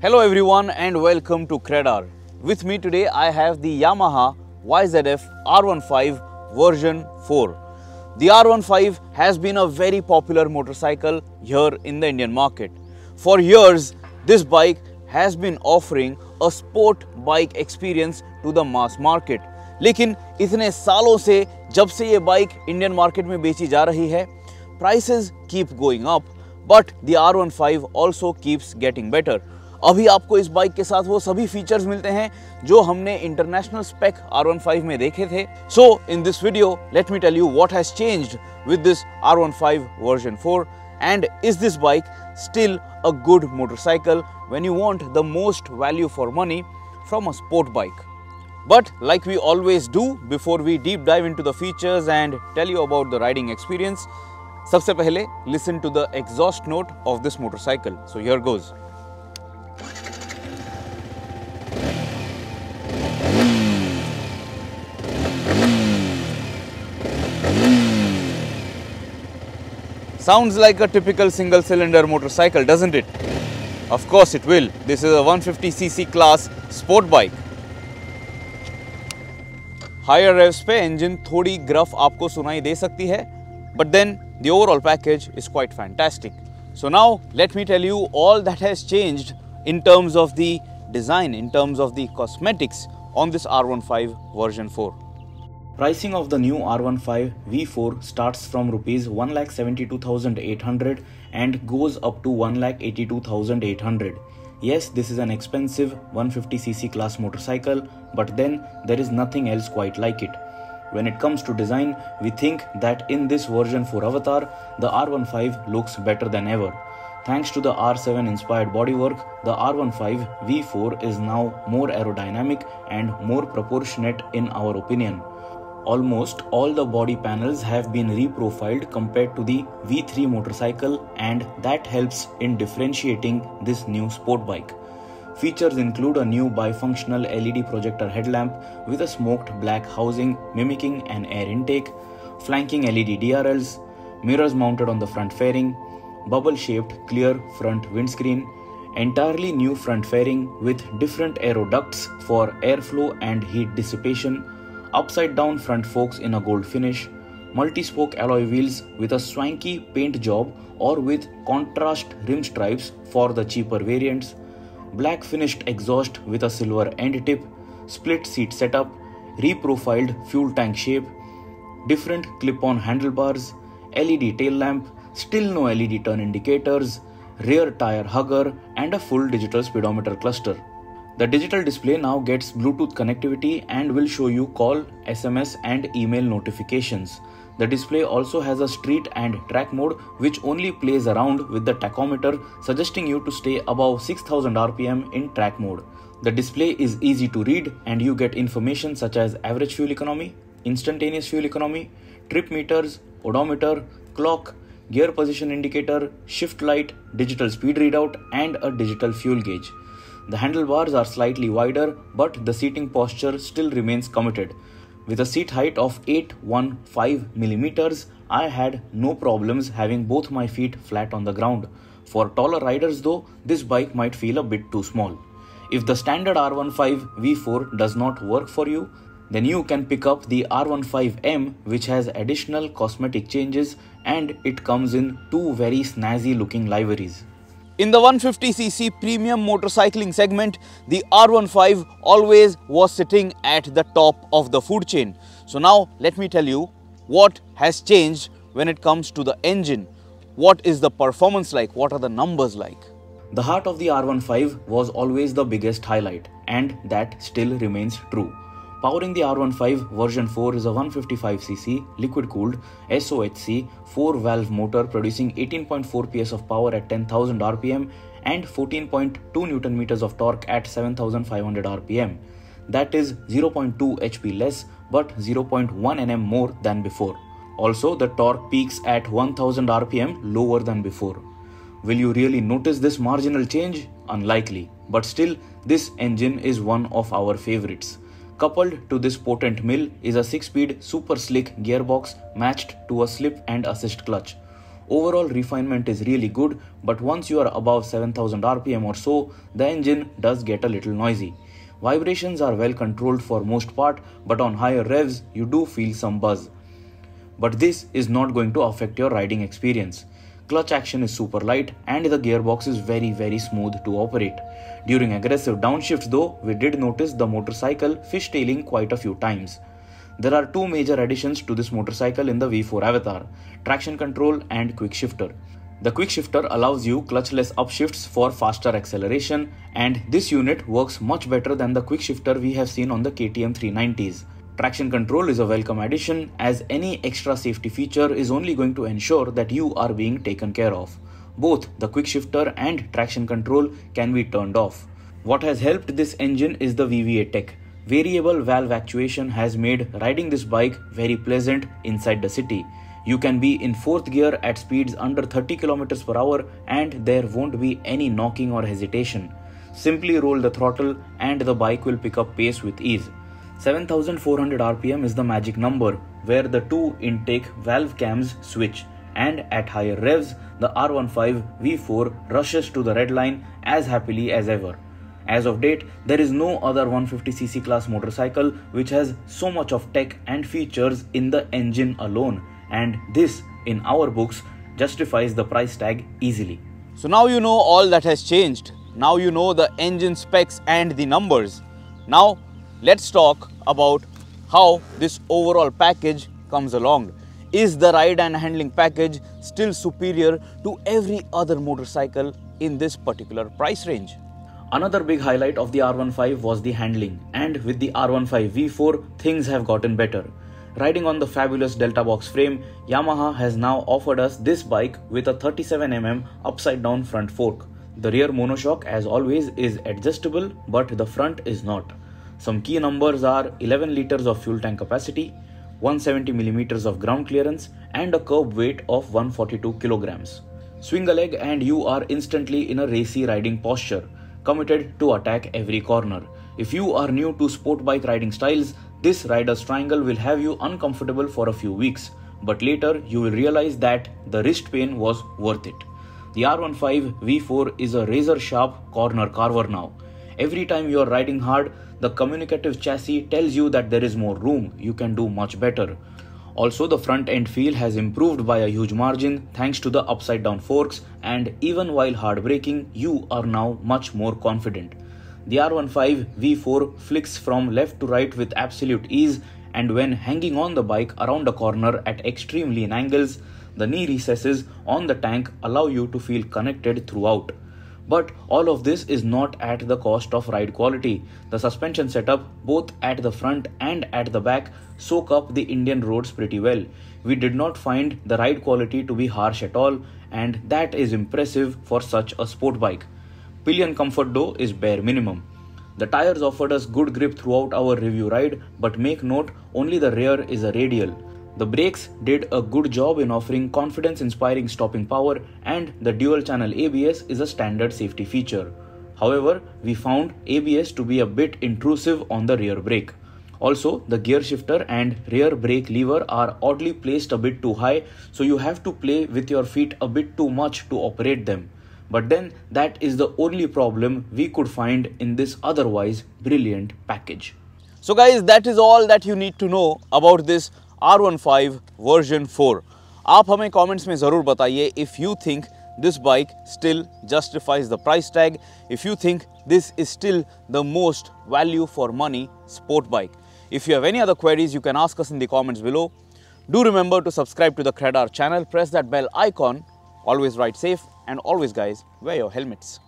Hello everyone and welcome to Credar. With me today I have the Yamaha YZF R15 version 4. The R15 has been a very popular motorcycle here in the Indian market. For years, this bike has been offering a sport bike experience to the mass market. लेकिन इतने सालों से जब से ये bike Indian market में बेची जा रही है, prices keep going up, but the R15 also keeps getting better. अभी आपको इस बाइक के साथ वो सभी फीचर्स मिलते हैं जो हमने इंटरनेशनल स्पेक R15 में देखे थे. So in this video, let me tell you what has changed with this R15 version 4 and is this bike still a good motorcycle when you want the most value for money from a sport bike. But like we always do before we deep dive into the features and tell you about the riding experience, सबसे पहले listen to the exhaust note of this motorcycle. So here goes. Sounds like a typical single-cylinder motorcycle, doesn't it? Of course it will. This is a 150cc class sport bike. Higher revs पे engine थोड़ी gruff आपको सुनाई दे सकती है, but then the overall package is quite fantastic. So now let me tell you all that has changed in terms of the design, in terms of the cosmetics on this R15 version 4. Pricing of the new R15 V4 starts from rupees 1,72,800 and goes up to 1,82,800. Yes, this is an expensive 150cc class motorcycle, but then there is nothing else quite like it. When it comes to design, we think that in this version 4 avatar, the R15 looks better than ever. Thanks to the R7 inspired bodywork, the R15 V4 is now more aerodynamic and more proportionate in our opinion. Almost all the body panels have been reprofiled compared to the V3 motorcycle, and that helps in differentiating this new sport bike. Features include a new bifunctional LED projector headlamp with a smoked black housing mimicking an air intake, flanking LED DRLs, mirrors mounted on the front fairing, bubble-shaped clear front windscreen, entirely new front fairing with different aero ducts for airflow and heat dissipation, upside down front forks in a gold finish, multi-spoke alloy wheels with a swanky paint job or with contrast rim stripes for the cheaper variants, black finished exhaust with a silver end tip, split seat setup, reprofiled fuel tank shape, different clip-on handlebars, LED tail lamp, still no LED turn indicators, rear tire hugger and a full digital speedometer cluster. The digital display now gets Bluetooth connectivity and will show you call, SMS and email notifications. The display also has a street and track mode which only plays around with the tachometer, suggesting you to stay above 6000 RPM in track mode. The display is easy to read and you get information such as average fuel economy, instantaneous fuel economy, trip meters, odometer, clock, gear position indicator, shift light, digital speed readout and a digital fuel gauge. The handlebars are slightly wider, but the seating posture still remains committed. With a seat height of 815 mm, I had no problems having both my feet flat on the ground. For taller riders though, this bike might feel a bit too small. If the standard R15 V4 does not work for you, then you can pick up the R15M, which has additional cosmetic changes and it comes in two very snazzy looking liveries. In the 150cc premium motorcycling segment, the R15 always was sitting at the top of the food chain. So now let me tell you what has changed when it comes to the engine. What is the performance like? What are the numbers like? The heart of the R15 was always the biggest highlight, and that still remains true. Powering the R15 version 4 is a 155cc liquid-cooled SOHC 4-valve motor producing 18.4 PS of power at 10,000 RPM and 14.2 Nm of torque at 7,500 RPM. That is 0.2 HP less but 0.1 Nm more than before. Also, the torque peaks at 1000 RPM lower than before. Will you really notice this marginal change? Unlikely, but still this engine is one of our favorites. Coupled to this potent mill is a 6-speed super slick gearbox matched to a slip and assist clutch. Overall refinement is really good, but once you are above 7000 rpm or so, the engine does get a little noisy. Vibrations are well controlled for most part, but on higher revs you do feel some buzz. But this is not going to affect your riding experience. Clutch action is super light and the gearbox is very smooth to operate. During aggressive downshifts though, we did notice the motorcycle fishtailing quite a few times. There are two major additions to this motorcycle in the V4 Avatar: traction control and quick shifter. The quick shifter allows you clutchless upshifts for faster acceleration, and this unit works much better than the quick shifter we have seen on the KTM 390s. Traction control is a welcome addition, as any extra safety feature is only going to ensure that you are being taken care of. Both the quick shifter and traction control can be turned off. What has helped this engine is the VVA tech. Variable valve actuation has made riding this bike very pleasant inside the city. You can be in 4th gear at speeds under 30 km per hour and there won't be any knocking or hesitation. Simply roll the throttle and the bike will pick up pace with ease. 7400 rpm is the magic number where the two intake valve cams switch, and at higher revs the R15 V4 rushes to the red line as happily as ever. As of date, there is no other 150cc class motorcycle which has so much of tech and features in the engine alone, and this, in our books, justifies the price tag easily. So now you know all that has changed. Now you know the engine specs and the numbers. Now let's talk about how this overall package comes along. Is the ride and handling package still superior to every other motorcycle in this particular price range? Another big highlight of the R15 was the handling, and with the R15 V4, things have gotten better. Riding on the fabulous Delta box frame, Yamaha has now offered us this bike with a 37mm upside down front fork. The rear monoshock, as always, is adjustable, but the front is not. Some key numbers are 11 liters of fuel tank capacity, 170mm of ground clearance, and a curb weight of 142 kilograms. Swing a leg and you are instantly in a racy riding posture, committed to attack every corner. If you are new to sport bike riding styles, this rider's triangle will have you uncomfortable for a few weeks, but later you will realize that the wrist pain was worth it. The R15 V4 is a razor sharp corner carver now. Every time you are riding hard, the communicative chassis tells you that there is more room, you can do much better. Also, the front end feel has improved by a huge margin thanks to the upside down forks, and even while hard braking, you are now much more confident. The R15 V4 flicks from left to right with absolute ease, and when hanging on the bike around a corner at extreme lean angles, the knee recesses on the tank allow you to feel connected throughout. But all of this is not at the cost of ride quality. The suspension setup, both at the front and at the back, soak up the Indian roads pretty well. We did not find the ride quality to be harsh at all, and that is impressive for such a sport bike. Pillion comfort though is bare minimum. The tires offered us good grip throughout our review ride, but make note, only the rear is a radial. The brakes did a good job in offering confidence-inspiring stopping power, and the dual-channel ABS is a standard safety feature. However, we found ABS to be a bit intrusive on the rear brake. Also, the gear shifter and rear brake lever are oddly placed a bit too high, so you have to play with your feet a bit too much to operate them. But then, that is the only problem we could find in this otherwise brilliant package. So guys, that is all that you need to know about this R15 version 4. आप हमें comments में ज़रूर बताइए if you think this bike still justifies the price tag, if you think this is still the most value for money sport bike. If you have any other queries, you can ask us in the comments below. Do remember to subscribe to the Credar channel, press that bell icon, always ride safe, and always guys, wear your helmets.